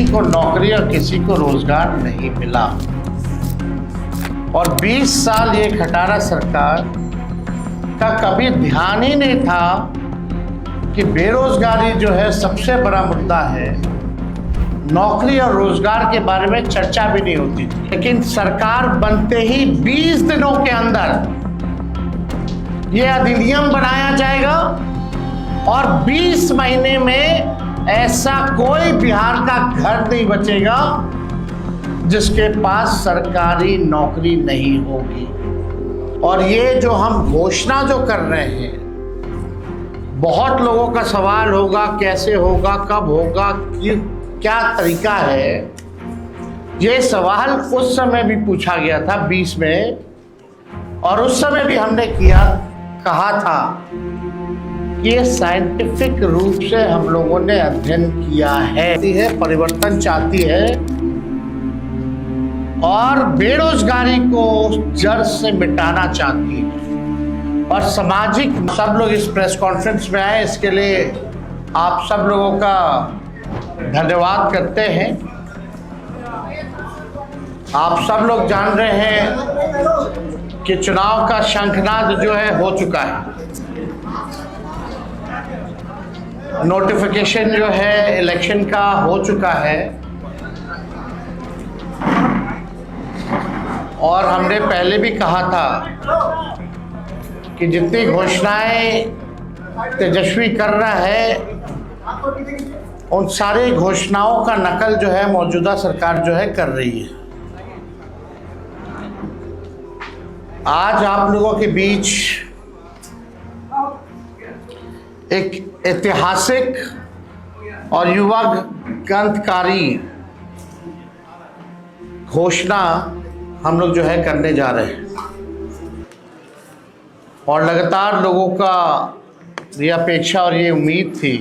किसी को नौकरी और किसी को रोजगार नहीं मिला। और 20 साल ये खटारा सरकार का कभी ध्यान ही नहीं था कि बेरोजगारी जो है सबसे बड़ा मुद्दा है। नौकरी और रोजगार के बारे में चर्चा भी नहीं होती थी। लेकिन सरकार बनते ही 20 दिनों के अंदर ये अधिनियम बनाया जाएगा और 20 महीने में ऐसा कोई बिहार का घर नहीं बचेगा जिसके पास सरकारी नौकरी नहीं होगी। और ये जो हम घोषणा जो कर रहे हैं, बहुत लोगों का सवाल होगा कैसे होगा, कब होगा, क्या तरीका है। ये सवाल उस समय भी पूछा गया था 20 में, और उस समय भी हमने कहा था कि ये साइंटिफिक रूप से हम लोगों ने अध्ययन किया है, परिवर्तन चाहती है और बेरोजगारी को जड़ से मिटाना चाहती है। और सामाजिक सब लोग इस प्रेस कॉन्फ्रेंस में आए, इसके लिए आप सब लोगों का धन्यवाद करते हैं। आप सब लोग जान रहे हैं कि चुनाव का शंखनाद जो है हो चुका है। नोटिफिकेशन जो है इलेक्शन का हो चुका है और हमने पहले भी कहा था कि जितनी घोषणाएं तेजस्वी कर रहा है उन सारी घोषणाओं का नकल जो है मौजूदा सरकार जो है कर रही है। आज आप लोगों के बीच एक ऐतिहासिक और युवा क्रांतिकारी घोषणा हम लोग जो है करने जा रहे हैं। और लगातार लोगों का ये अपेक्षा और ये उम्मीद थी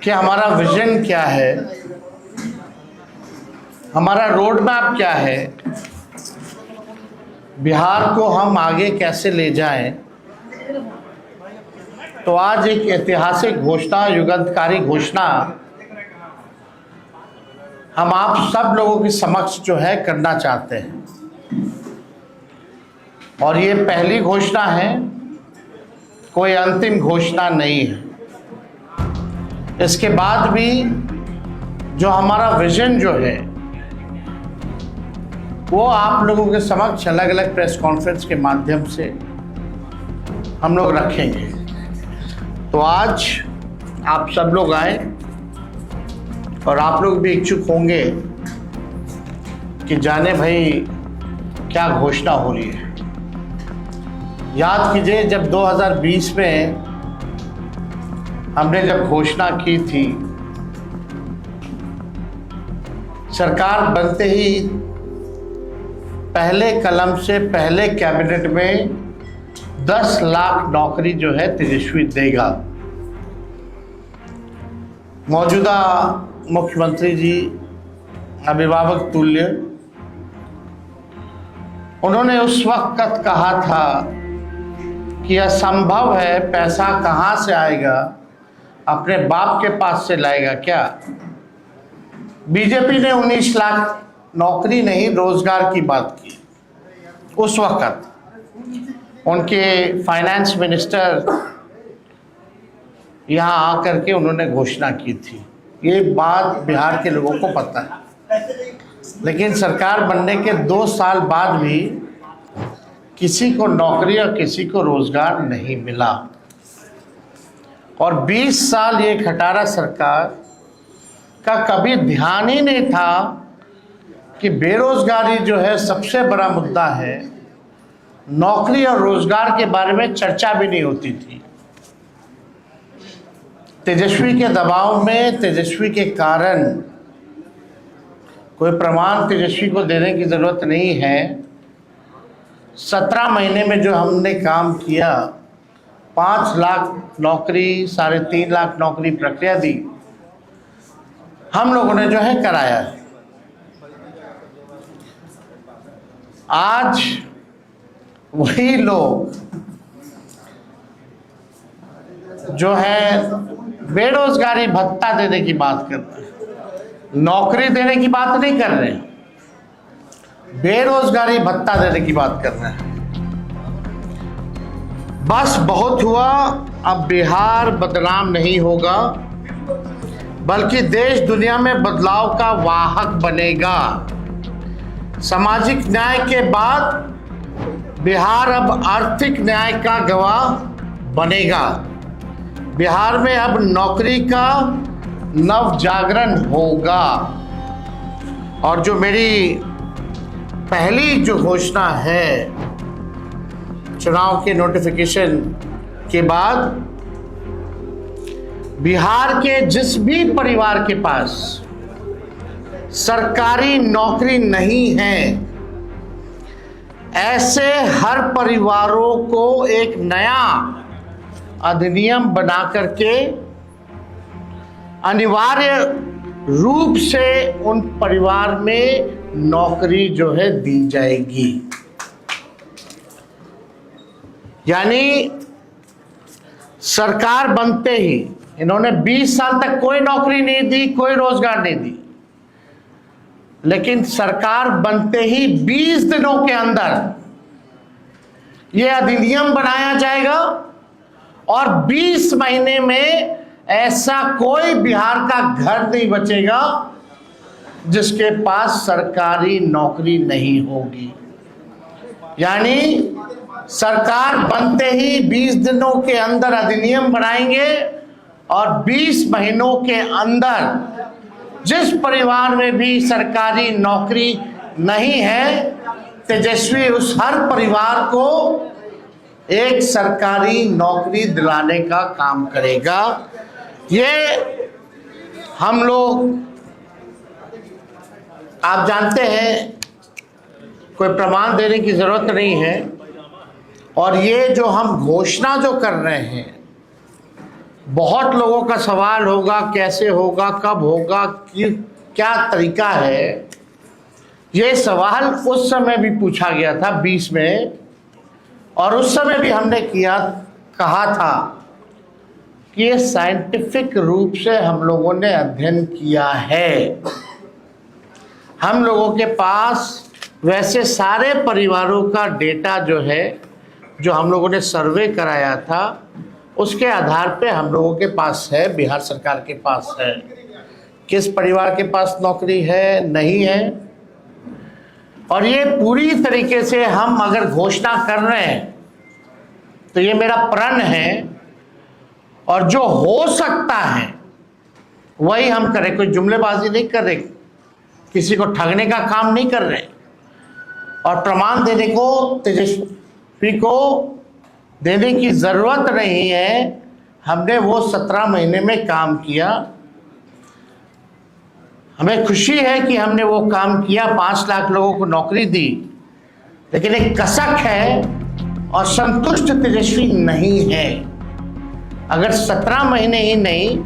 कि हमारा विजन क्या है, हमारा रोड मैप क्या है, बिहार को हम आगे कैसे ले जाएं। तो आज एक ऐतिहासिक घोषणा, युगांतकारी घोषणा हम आप सब लोगों के समक्ष जो है करना चाहते हैं। और ये पहली घोषणा है, कोई अंतिम घोषणा नहीं है। इसके बाद भी जो हमारा विजन जो है वो आप लोगों के समक्ष अलग अलग प्रेस कॉन्फ्रेंस के माध्यम से हम लोग रखेंगे। तो आज आप सब लोग आए और आप लोग भी इच्छुक होंगे कि जाने भाई क्या घोषणा हो रही है। याद कीजिए जब 2020 में हमने जब घोषणा की थी, सरकार बनते ही पहले कलम से पहले कैबिनेट में 10 लाख नौकरी जो है तेजस्वी देगा। मौजूदा मुख्यमंत्री जी अभिभावक तुल्य, उन्होंने उस वक्त कहा था कि असंभव है, पैसा कहाँ से आएगा, अपने बाप के पास से लाएगा क्या। बीजेपी ने 19 लाख नौकरी नहीं रोजगार की बात की। उस वक्त उनके फाइनेंस मिनिस्टर यहाँ आकर के उन्होंने घोषणा की थी। ये बात बिहार के लोगों को पता है। लेकिन सरकार बनने के 2 साल बाद भी किसी को नौकरी और किसी को रोजगार नहीं मिला। और 20 साल ये खटारा सरकार का कभी ध्यान ही नहीं था कि बेरोजगारी जो है सबसे बड़ा मुद्दा है। नौकरी और रोजगार के बारे में चर्चा भी नहीं होती थी। तेजस्वी के दबाव में, तेजस्वी के कारण, कोई प्रमाण तेजस्वी को देने की जरूरत नहीं है, 17 महीने में जो हमने काम किया, 5 लाख नौकरी, 3.5 लाख नौकरी प्रक्रिया दी, हम लोगों ने जो है कराया है। आज वही लोग जो है बेरोजगारी भत्ता देने की बात कर रहे हैं, नौकरी देने की बात नहीं कर रहे हैं, बेरोजगारी भत्ता देने की बात कर रहे हैं। बस बहुत हुआ, अब बिहार बदनाम नहीं होगा, बल्कि देश दुनिया में बदलाव का वाहक बनेगा। सामाजिक न्याय के बाद बिहार अब आर्थिक न्याय का गवाह बनेगा। बिहार में अब नौकरी का नव जागरण होगा। और जो मेरी पहली जो घोषणा है चुनाव के नोटिफिकेशन के बाद, बिहार के जिस भी परिवार के पास सरकारी नौकरी नहीं है, ऐसे हर परिवारों को एक नया अधिनियम बना करके अनिवार्य रूप से उन परिवार में नौकरी जो है दी जाएगी। यानी सरकार बनते ही इन्होंने 20 साल तक कोई नौकरी नहीं दी, कोई रोजगार नहीं दी, लेकिन सरकार बनते ही 20 दिनों के अंदर यह अधिनियम बनाया जाएगा और 20 महीने में ऐसा कोई बिहार का घर नहीं बचेगा जिसके पास सरकारी नौकरी नहीं होगी। यानी सरकार बनते ही 20 दिनों के अंदर अधिनियम बनाएंगे और 20 महीनों के अंदर जिस परिवार में भी सरकारी नौकरी नहीं है, तेजस्वी उस हर परिवार को एक सरकारी नौकरी दिलाने का काम करेगा। ये हम लोग, आप जानते हैं, कोई प्रमाण देने की जरूरत नहीं है। और ये जो हम घोषणा जो कर रहे हैं, बहुत लोगों का सवाल होगा कैसे होगा, कब होगा, क्या तरीका है। ये सवाल उस समय भी पूछा गया था 20 में, और उस समय भी हमने कहा था कि ये साइंटिफिक रूप से हम लोगों ने अध्ययन किया है। हम लोगों के पास वैसे सारे परिवारों का डेटा जो है, जो हम लोगों ने सर्वे कराया था, उसके आधार पे हम लोगों के पास है, बिहार सरकार के पास है, किस परिवार के पास नौकरी है, नहीं है। और ये पूरी तरीके से हम अगर घोषणा कर रहे हैं तो ये मेरा प्रण है, और जो हो सकता है वही हम करें। कोई जुमलेबाजी नहीं कर रहे, किसी को ठगने का काम नहीं कर रहे, और प्रमाण देने को तेजस्वी को देने की जरूरत नहीं है। हमने वो 17 महीने में काम किया। हमें खुशी है कि हमने वो काम किया, 5 लाख लोगों को नौकरी दी, लेकिन एक कसक है और संतुष्ट तेजस्वी नहीं है। अगर 17 महीने ही नहीं,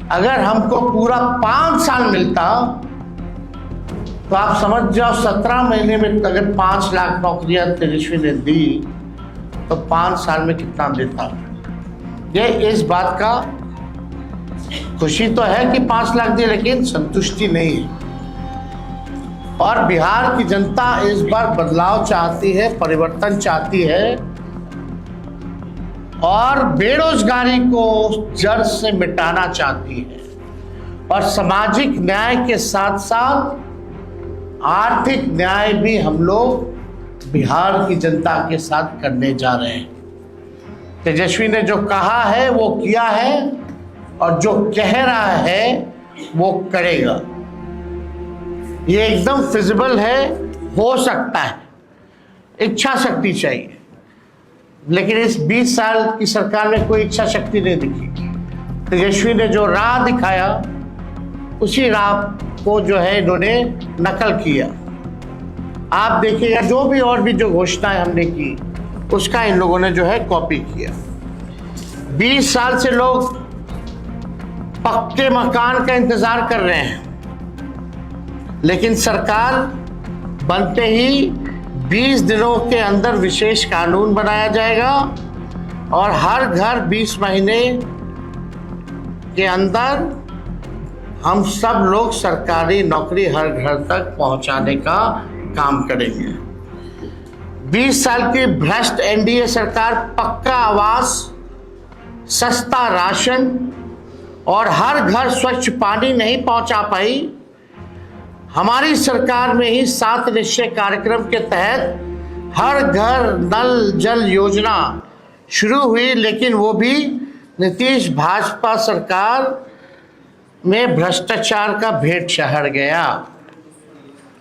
अगर हमको पूरा 5 साल मिलता तो आप समझ जाओ 17 महीने में अगर 5 लाख नौकरियां तेजस्वी ने दी तो 5 साल में कितना देता। ये इस बात का खुशी तो है कि 5 लाख दिए, लेकिन संतुष्टि नहीं है। और बिहार की जनता इस बार बदलाव चाहती है, परिवर्तन चाहती है, और बेरोजगारी को जड़ से मिटाना चाहती है। और सामाजिक न्याय के साथ साथ आर्थिक न्याय भी हम लोग बिहार की जनता के साथ करने जा रहे हैं। तेजस्वी ने जो कहा है वो किया है, और जो कह रहा है वो करेगा। ये एकदम फिजिबल है, हो सकता है, इच्छा शक्ति चाहिए। लेकिन इस 20 साल की सरकार में कोई इच्छा शक्ति नहीं दिखी। तेजस्वी ने जो राह दिखाया, उसी राह को जो है इन्होंने नकल किया। आप देखिएगा, जो भी और भी जो घोषणाएं हमने की, उसका इन लोगों ने जो है कॉपी किया। 20 साल से लोग पक्के मकान का इंतजार कर रहे हैं, लेकिन सरकार बनते ही 20 दिनों के अंदर विशेष कानून बनाया जाएगा और हर घर 20 महीने के अंदर हम सब लोग सरकारी नौकरी हर घर तक पहुंचाने का काम करेंगे। 20 साल की भ्रष्ट एनडीए सरकार पक्का आवास, सस्ता राशन और हर घर स्वच्छ पानी नहीं पहुंचा पाई। हमारी सरकार में ही 7 निश्चय कार्यक्रम के तहत हर घर नल जल योजना शुरू हुई, लेकिन वो भी नीतीश भाजपा सरकार में भ्रष्टाचार का भेंट चढ़ गया।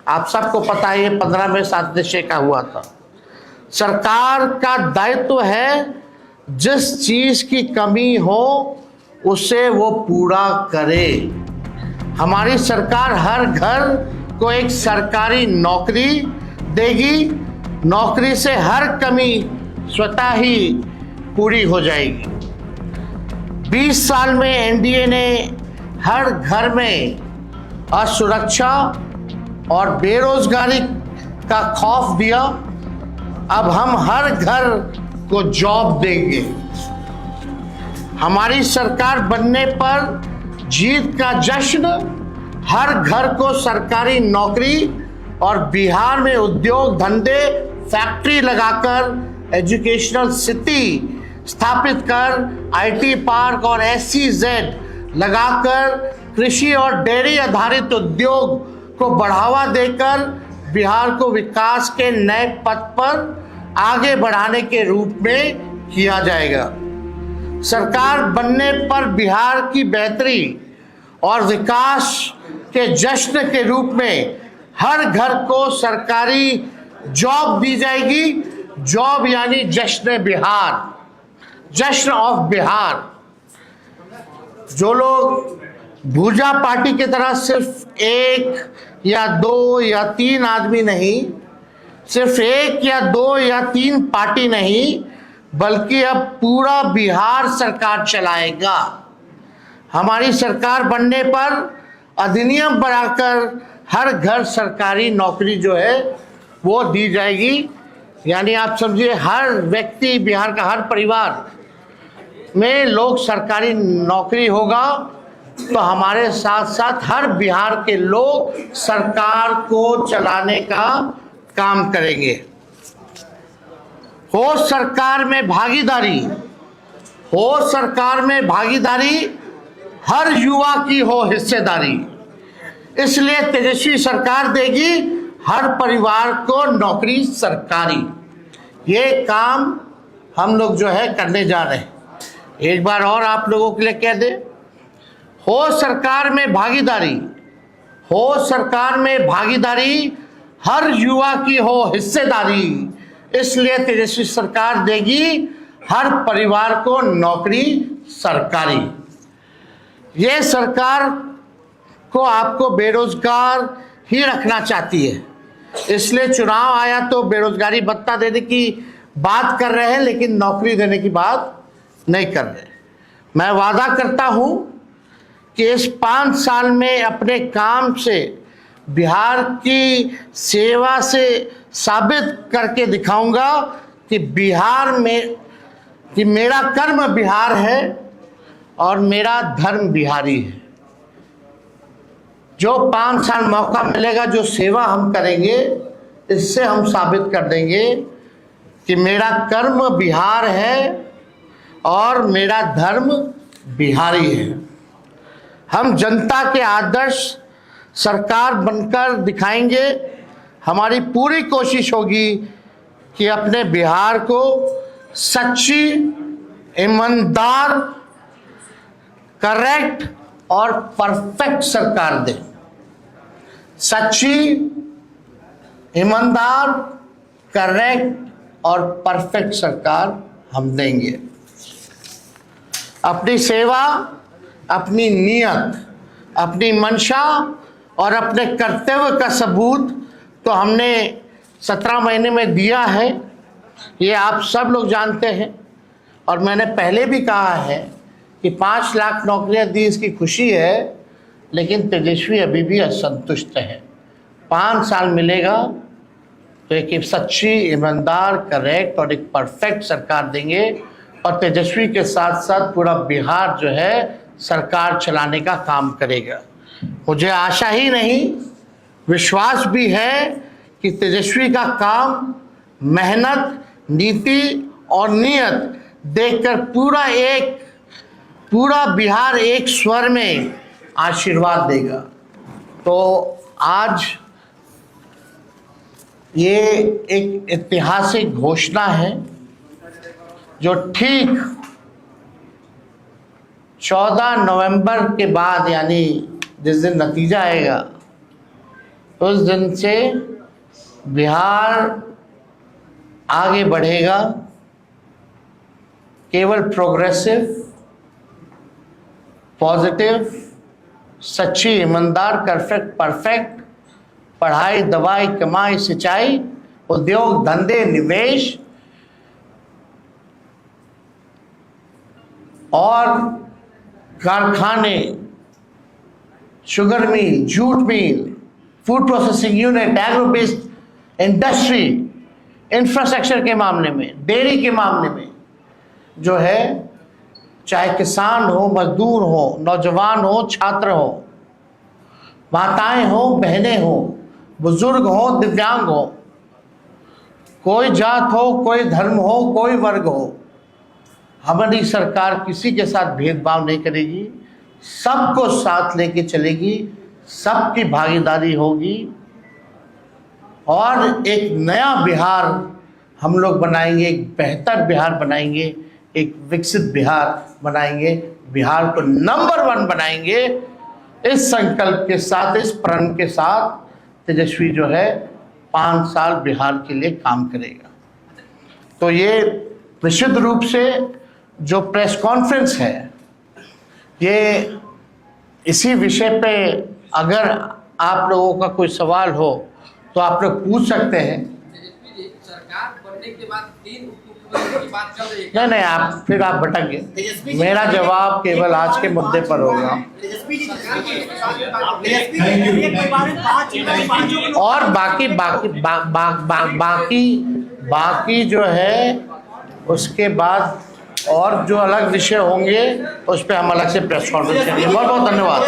आप सबको पता है, ये 15 में 7 निश्चय का हुआ था। सरकार का दायित्व है जिस चीज की कमी हो उसे वो पूरा करे। हमारी सरकार हर घर को एक सरकारी नौकरी देगी। नौकरी से हर कमी स्वतः ही पूरी हो जाएगी। 20 साल में एनडीए ने हर घर में असुरक्षा और बेरोजगारी का खौफ दिया। अब हम हर घर को जॉब देंगे। हमारी सरकार बनने पर जीत का जश्न, हर घर को सरकारी नौकरी और बिहार में उद्योग धंधे, फैक्ट्री लगाकर एजुकेशनल सिटी स्थापित कर, आईटी पार्क और SEZ लगाकर कृषि और डेयरी आधारित उद्योग को बढ़ावा देकर बिहार को विकास के नए पथ पर आगे बढ़ाने के रूप में किया जाएगा। सरकार बनने पर बिहार की बेहतरी और विकास के जश्न के रूप में हर घर को सरकारी जॉब दी जाएगी। जॉब यानी जश्न बिहार, जश्न ऑफ बिहार। जो लोग भूजा पार्टी की तरह सिर्फ 1 या 2 या 3 आदमी नहीं, सिर्फ 1 या 2 या 3 पार्टी नहीं, बल्कि अब पूरा बिहार सरकार चलाएगा। हमारी सरकार बनने पर अधिनियम बनाकर हर घर सरकारी नौकरी जो है वो दी जाएगी। यानी आप समझिए हर व्यक्ति, बिहार का हर परिवार में लोग सरकारी नौकरी होगा, तो हमारे साथ साथ हर बिहार के लोग सरकार को चलाने का काम करेंगे। हो सरकार में भागीदारी, हो सरकार में भागीदारी, हर युवा की हो हिस्सेदारी। इसलिए तेजस्वी सरकार देगी हर परिवार को नौकरी सरकारी। ये काम हम लोग जो है करने जा रहे हैं। एक बार और आप लोगों के लिए कह दे, हो सरकार में भागीदारी, हो सरकार में भागीदारी, हर युवा की हो हिस्सेदारी। इसलिए तेजस्वी सरकार देगी हर परिवार को नौकरी सरकारी। ये सरकार को आपको बेरोजगार ही रखना चाहती है, इसलिए चुनाव आया तो बेरोजगारी भत्ता देने की बात कर रहे हैं, लेकिन नौकरी देने की बात नहीं कर रहे। मैं वादा करता हूं कि इस 5 साल में अपने काम से बिहार की सेवा से साबित करके दिखाऊंगा कि बिहार में कि मेरा कर्म बिहार है और मेरा धर्म बिहारी है। जो 5 साल मौका मिलेगा, जो सेवा हम करेंगे, इससे हम साबित कर देंगे कि मेरा कर्म बिहार है और मेरा धर्म बिहारी है। हम जनता के आदर्श सरकार बनकर दिखाएंगे। हमारी पूरी कोशिश होगी कि अपने बिहार को सच्ची, ईमानदार, करेक्ट और परफेक्ट सरकार दें। सच्ची, ईमानदार, करेक्ट और परफेक्ट सरकार हम देंगे। अपनी सेवा, अपनी नियत, अपनी मंशा और अपने कर्तव्य का सबूत तो हमने 17 महीने में दिया है, ये आप सब लोग जानते हैं। और मैंने पहले भी कहा है कि 5 लाख नौकरियां दी, इसकी खुशी है, लेकिन तेजस्वी अभी भी असंतुष्ट है। 5 साल मिलेगा तो एक सच्ची, ईमानदार, करेक्ट और एक परफेक्ट सरकार देंगे। और तेजस्वी के साथ साथ पूरा बिहार जो है सरकार चलाने का काम करेगा। मुझे आशा ही नहीं, विश्वास भी है कि तेजस्वी का काम, मेहनत, नीति और नियत देखकर पूरा बिहार एक स्वर में आशीर्वाद देगा। तो आज ये एक ऐतिहासिक घोषणा है जो ठीक 14 नवंबर के बाद, यानी जिस दिन नतीजा आएगा उस दिन से बिहार आगे बढ़ेगा। केवल प्रोग्रेसिव, पॉजिटिव, सच्ची, ईमानदार, परफेक्ट पढ़ाई, दवाई, कमाई, सिंचाई, उद्योग, धंधे, निवेश और कारखाने, sugar mill, jute mill, food processing unit, agro based industry, infrastructure के मामले में, डेयरी के मामले में जो है, चाहे किसान हो, मजदूर हो, नौजवान हो, छात्र हो, माताएं हो, बहनें हो, बुजुर्ग हो, दिव्यांग हो, कोई जात हो, कोई धर्म हो, कोई वर्ग हो, हमारी सरकार किसी के साथ भेदभाव नहीं करेगी, सबको साथ लेके चलेगी, सबकी भागीदारी होगी और एक नया बिहार हम लोग बनाएंगे, एक बेहतर बिहार बनाएंगे, एक विकसित बिहार बनाएंगे, बिहार को नंबर 1 बनाएंगे। इस संकल्प के साथ, इस प्रण के साथ तेजस्वी जो है 5 साल बिहार के लिए काम करेगा। तो ये निश्चित रूप से जो प्रेस कॉन्फ्रेंस है, ये इसी विषय पे अगर आप लोगों का कोई सवाल हो तो आप लोग पूछ सकते हैं। सरकार बनने के बाद 3 उपमुख्यमंत्री की बात चल रही है। नहीं, आप भटक गए। मेरा जवाब केवल आज के मुद्दे पर होगा और बाकी जो है उसके बाद और जो अलग विषय होंगे उस पर हम अलग से प्रेस कॉन्फ्रेंस करेंगे। बहुत बहुत धन्यवाद।